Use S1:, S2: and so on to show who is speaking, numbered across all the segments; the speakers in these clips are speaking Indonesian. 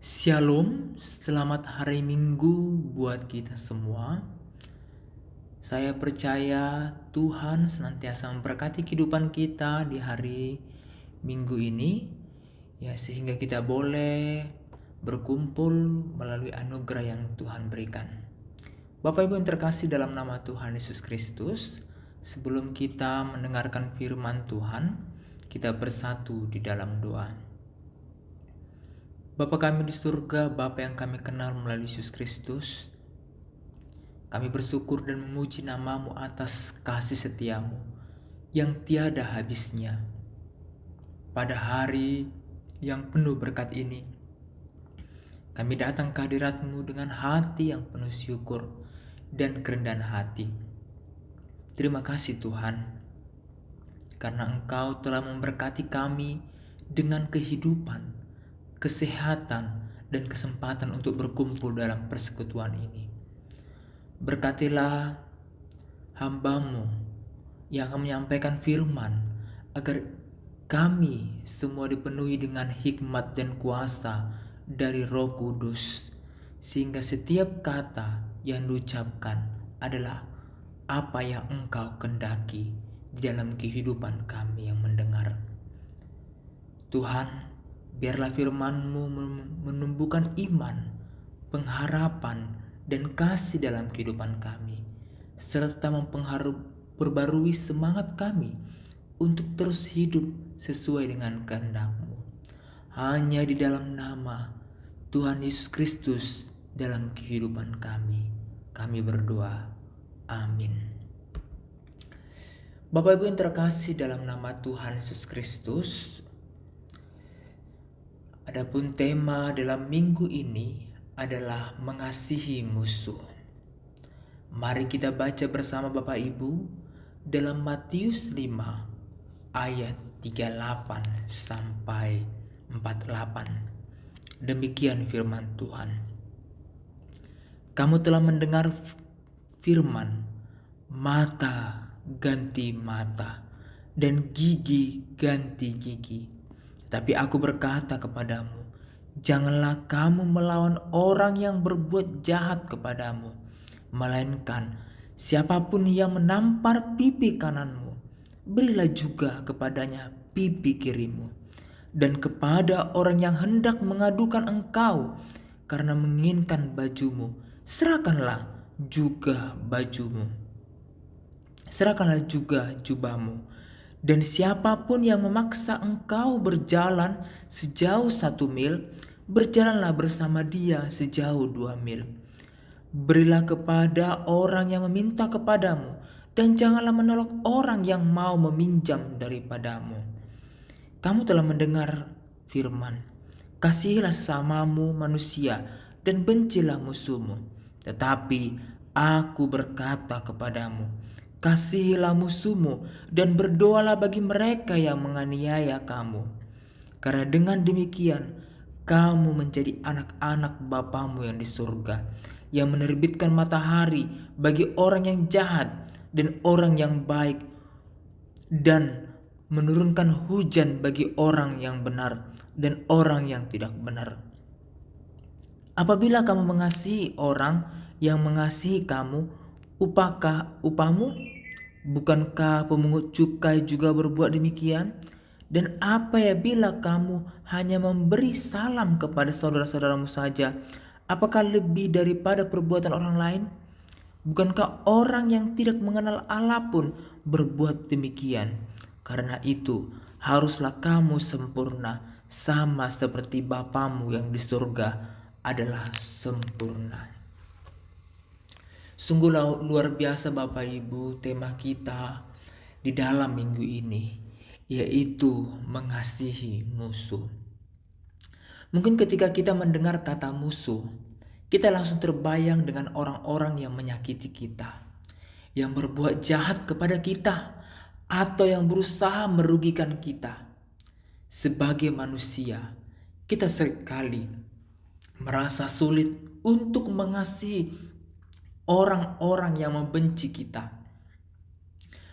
S1: Shalom, selamat hari Minggu buat kita semua. Saya percaya Tuhan senantiasa memberkati kehidupan kita di hari Minggu ini, ya sehingga kita boleh berkumpul melalui anugerah yang Tuhan berikan. Bapak Ibu yang terkasih dalam nama Tuhan Yesus Kristus, sebelum kita mendengarkan firman Tuhan, kita bersatu di dalam doa. Bapa kami di surga, Bapa yang kami kenal melalui Yesus Kristus, kami bersyukur dan memuji nama-Mu atas kasih setia-Mu yang tiada habisnya. Pada hari yang penuh berkat ini, kami datang ke hadirat-Mu dengan hati yang penuh syukur dan kerendahan hati. Terima kasih Tuhan, karena Engkau telah memberkati kami dengan kehidupan, kesehatan, dan kesempatan untuk berkumpul dalam persekutuan ini. Berkatilah hamba-Mu yang akan menyampaikan firman, agar kami semua dipenuhi dengan hikmat dan kuasa dari Roh Kudus, sehingga setiap kata yang diucapkan adalah apa yang Engkau kehendaki di dalam kehidupan kami yang mendengar. Tuhan, biarlah firman-Mu menumbuhkan iman, pengharapan, dan kasih dalam kehidupan kami, serta memperbarui semangat kami untuk terus hidup sesuai dengan kehendak-Mu. Hanya di dalam nama Tuhan Yesus Kristus dalam kehidupan kami berdoa. Amin. Bapak Ibu yang terkasih dalam nama Tuhan Yesus Kristus, adapun tema dalam minggu ini adalah mengasihi musuh. Mari kita baca bersama Bapak Ibu dalam Matius 5 ayat 38 sampai 48. Demikian firman Tuhan. Kamu telah mendengar firman, mata ganti mata dan gigi ganti gigi. Tapi aku berkata kepadamu, janganlah kamu melawan orang yang berbuat jahat kepadamu, melainkan siapapun yang menampar pipi kananmu, berilah juga kepadanya pipi kirimu. Dan kepada orang yang hendak mengadukan engkau karena menginginkan bajumu, serahkanlah juga bajumu. Serahkanlah juga jubahmu. Dan siapapun yang memaksa engkau berjalan sejauh 1 mil, berjalanlah bersama dia sejauh 2 mil. Berilah kepada orang yang meminta kepadamu, dan janganlah menolak orang yang mau meminjam daripadamu. Kamu telah mendengar firman, kasihilah sesamamu manusia dan bencilah musuhmu. Tetapi aku berkata kepadamu, kasihilah musuhmu dan berdoalah bagi mereka yang menganiaya kamu. Karena dengan demikian kamu menjadi anak-anak Bapamu yang di surga, yang menerbitkan matahari bagi orang yang jahat dan orang yang baik, dan menurunkan hujan bagi orang yang benar dan orang yang tidak benar. Apabila kamu mengasihi orang yang mengasihi kamu, upahmu? Bukankah pemungut cukai juga berbuat demikian? Dan apa ya bila kamu hanya memberi salam kepada saudara-saudaramu saja, apakah lebih daripada perbuatan orang lain? Bukankah orang yang tidak mengenal Allah pun berbuat demikian? Karena itu, haruslah kamu sempurna, sama seperti Bapamu yang di surga adalah sempurna. Sungguh luar biasa Bapak Ibu tema kita di dalam minggu ini, yaitu mengasihi musuh. Mungkin ketika kita mendengar kata musuh, kita langsung terbayang dengan orang-orang yang menyakiti kita, yang berbuat jahat kepada kita, atau yang berusaha merugikan kita. Sebagai manusia, kita seringkali merasa sulit untuk mengasihi orang-orang yang membenci kita.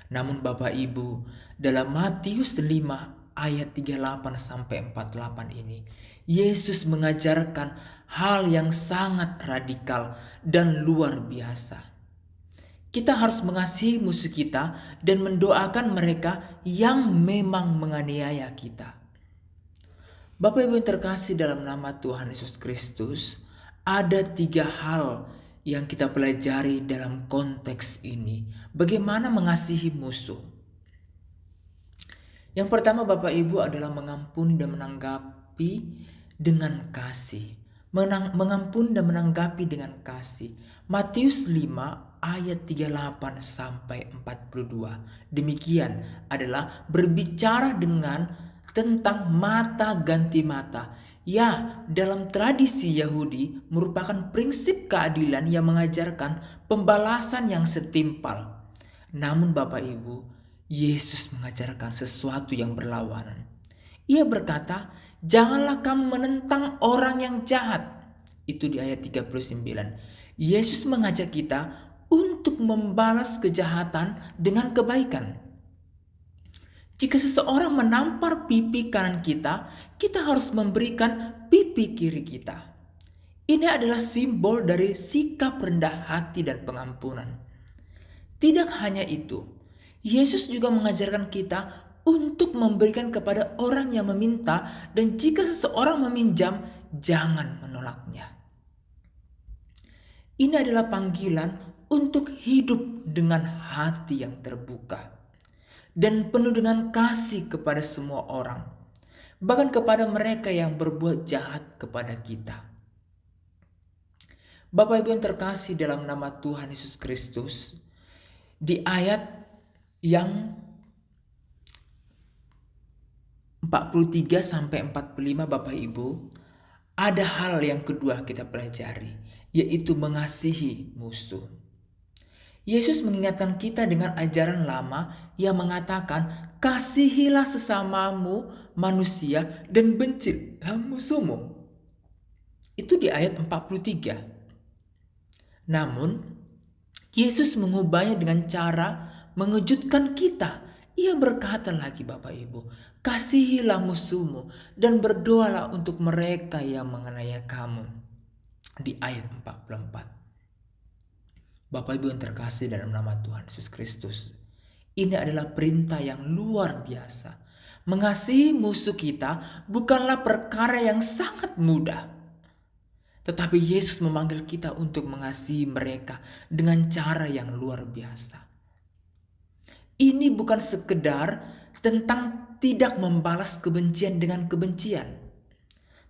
S1: Namun Bapak Ibu, dalam Matius 5 ayat 38 sampai 48 ini, Yesus mengajarkan hal yang sangat radikal dan luar biasa. Kita harus mengasihi musuh kita dan mendoakan mereka yang memang menganiaya kita. Bapak Ibu yang terkasih dalam nama Tuhan Yesus Kristus, ada 3 hal yang kita pelajari dalam konteks ini. Bagaimana mengasihi musuh. Yang pertama Bapak Ibu adalah mengampuni dan menanggapi dengan kasih. Mengampuni dan menanggapi dengan kasih. Matius 5 ayat 38 sampai 42. Demikian adalah berbicara tentang mata ganti mata. Ya, dalam tradisi Yahudi merupakan prinsip keadilan yang mengajarkan pembalasan yang setimpal. Namun Bapak Ibu, Yesus mengajarkan sesuatu yang berlawanan. Ia berkata, janganlah kamu menentang orang yang jahat. Itu di ayat 39. Yesus mengajak kita untuk membalas kejahatan dengan kebaikan. Jika seseorang menampar pipi kanan kita, kita harus memberikan pipi kiri kita. Ini adalah simbol dari sikap rendah hati dan pengampunan. Tidak hanya itu, Yesus juga mengajarkan kita untuk memberikan kepada orang yang meminta, dan jika seseorang meminjam, jangan menolaknya. Ini adalah panggilan untuk hidup dengan hati yang terbuka dan penuh dengan kasih kepada semua orang, bahkan kepada mereka yang berbuat jahat kepada kita. Bapak Ibu yang terkasih dalam nama Tuhan Yesus Kristus, di ayat yang 43 sampai 45 Bapak Ibu, ada hal yang kedua kita pelajari, yaitu mengasihi musuh. Yesus mengingatkan kita dengan ajaran lama yang mengatakan, kasihilah sesamamu manusia dan bencilah musuhmu. Itu di ayat 43. Namun, Yesus mengubahnya dengan cara mengejutkan kita. Ia berkata lagi Bapak Ibu, kasihilah musuhmu dan berdoalah untuk mereka yang menganiaya kamu. Di ayat 44. Bapak Ibu yang terkasih dalam nama Tuhan Yesus Kristus, ini adalah perintah yang luar biasa. Mengasihi musuh kita bukanlah perkara yang sangat mudah. Tetapi Yesus memanggil kita untuk mengasihi mereka dengan cara yang luar biasa. Ini bukan sekedar tentang tidak membalas kebencian dengan kebencian,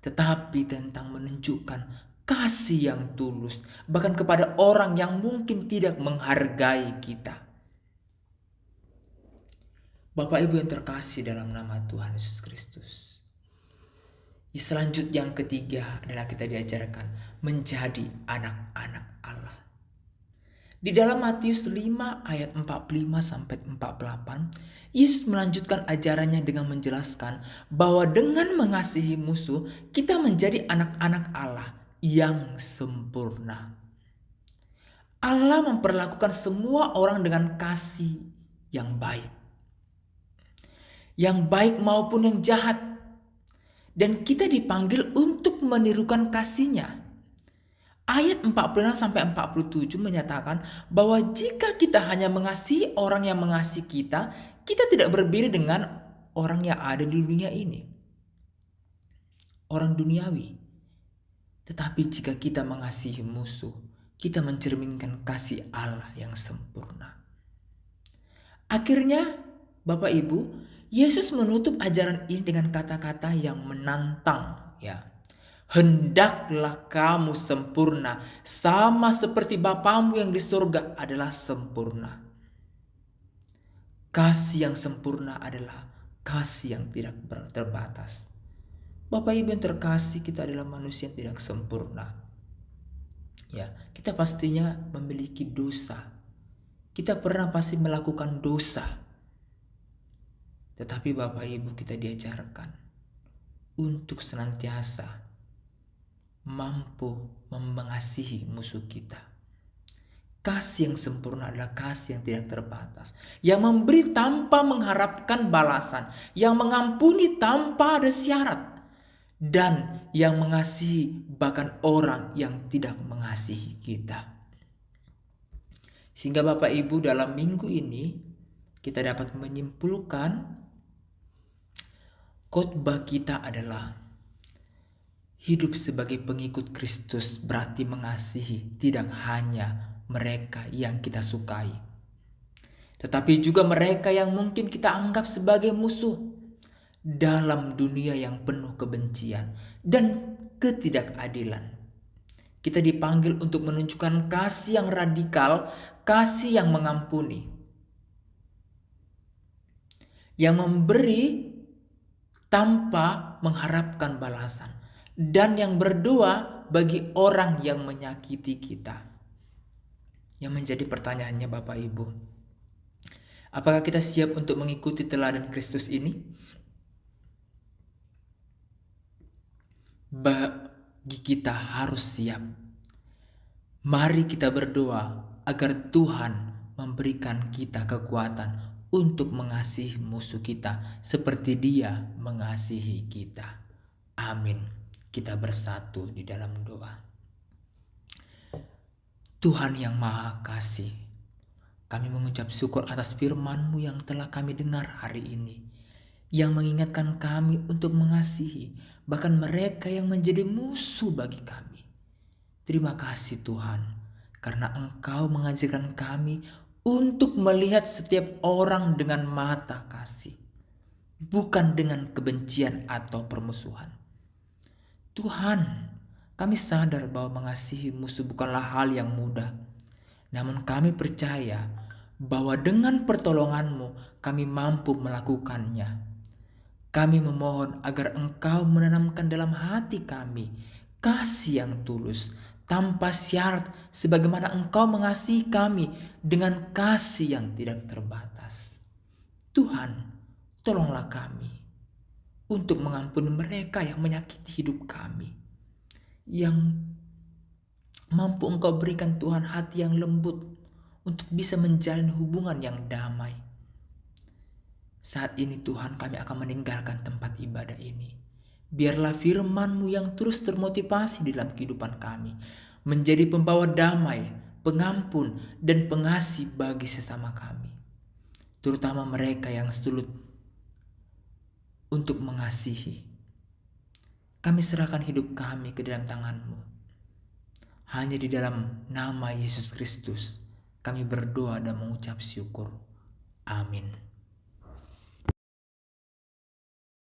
S1: tetapi tentang menunjukkan kasih yang tulus, bahkan kepada orang yang mungkin tidak menghargai kita. Bapak Ibu yang terkasih dalam nama Tuhan Yesus Kristus, selanjutnya yang ketiga adalah kita diajarkan menjadi anak-anak Allah. Di dalam Matius 5 ayat 45 sampai 48, Yesus melanjutkan ajarannya dengan menjelaskan bahwa dengan mengasihi musuh, kita menjadi anak-anak Allah yang sempurna. Allah memperlakukan semua orang dengan kasih yang baik. Yang baik maupun yang jahat. Dan kita dipanggil untuk menirukan kasih-Nya. Ayat 46 sampai 47 menyatakan bahwa jika kita hanya mengasihi orang yang mengasihi kita, kita tidak berbeda dengan orang yang ada di dunia ini. Orang duniawi. Tetapi jika kita mengasihi musuh, kita mencerminkan kasih Allah yang sempurna. Akhirnya, Bapak Ibu, Yesus menutup ajaran ini dengan kata-kata yang menantang, ya. Hendaklah kamu sempurna, sama seperti Bapamu yang di surga adalah sempurna. Kasih yang sempurna adalah kasih yang tidak terbatas. Bapak Ibu yang terkasih, kita adalah manusia yang tidak sempurna. Ya, kita pastinya memiliki dosa. Kita pernah pasti melakukan dosa. Tetapi Bapak Ibu, kita diajarkan untuk senantiasa mampu mengasihi musuh kita. Kasih yang sempurna adalah kasih yang tidak terbatas, yang memberi tanpa mengharapkan balasan, yang mengampuni tanpa ada syarat, dan yang mengasihi bahkan orang yang tidak mengasihi kita. Sehingga Bapak Ibu, dalam minggu ini kita dapat menyimpulkan khotbah kita adalah hidup sebagai pengikut Kristus berarti mengasihi tidak hanya mereka yang kita sukai, tetapi juga mereka yang mungkin kita anggap sebagai musuh dalam dunia yang penuh kebencian dan ketidakadilan. Kita dipanggil untuk menunjukkan kasih yang radikal, kasih yang mengampuni, yang memberi tanpa mengharapkan balasan, dan yang berdoa bagi orang yang menyakiti kita. Yang menjadi pertanyaannya Bapak Ibu, apakah kita siap untuk mengikuti teladan Kristus ini? Bagi kita harus siap. Mari kita berdoa agar Tuhan memberikan kita kekuatan untuk mengasihi musuh kita seperti Dia mengasihi kita. Amin. Kita bersatu di dalam doa. Tuhan yang Maha Kasih, kami mengucap syukur atas firman-Mu yang telah kami dengar hari ini, yang mengingatkan kami untuk mengasihi bahkan mereka yang menjadi musuh bagi kami. Terima kasih Tuhan, karena Engkau mengajarkan kami untuk melihat setiap orang dengan mata kasih, bukan dengan kebencian atau permusuhan. Tuhan, kami sadar bahwa mengasihi musuh bukanlah hal yang mudah. Namun kami percaya bahwa dengan pertolongan-Mu kami mampu melakukannya. Kami memohon agar Engkau menanamkan dalam hati kami kasih yang tulus, tanpa syarat, sebagaimana Engkau mengasihi kami dengan kasih yang tidak terbatas. Tuhan, tolonglah kami untuk mengampuni mereka yang menyakiti hidup kami, yang mampu Engkau berikan Tuhan hati yang lembut untuk bisa menjalin hubungan yang damai. Saat ini Tuhan, kami akan meninggalkan tempat ibadah ini. Biarlah firman-Mu yang terus termotivasi dalam kehidupan kami menjadi pembawa damai, pengampun, dan pengasih bagi sesama kami, terutama mereka yang sulit untuk mengasihi. Kami serahkan hidup kami ke dalam tangan-Mu. Hanya di dalam nama Yesus Kristus kami berdoa dan mengucap syukur. Amin.